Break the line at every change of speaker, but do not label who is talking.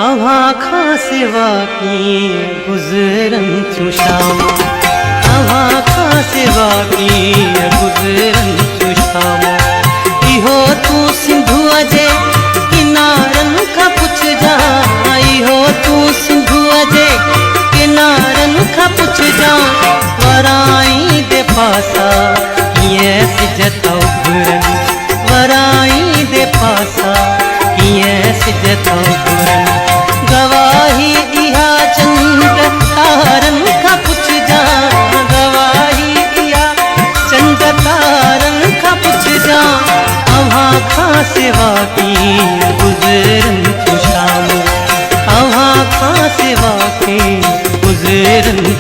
अव्हां खां सिवा कीअं गुज़रनि थियूं शामूं, अव्हां खां सिवा कीअं गुज़रनि थियूं शामूं। इहो तूं सिंधुअ जे किनारनि खां पुछजांइ, इहो तूं सिंधुअ जे किनारनि खां पुछजांइ। वराई दे पासा कीअं सिज था उभरनि, वराई दे पासा कीअं सिज था उभरनि। गवाही इहा चंड तारनि खां पुछजांइ, गवाही इहा चंड तारनि खां पुछजांइ। अव्हां खां सिवा कीअं गुज़रनि थियूं शामूं, अव्हां खां सिवा कीअं गुज़रनि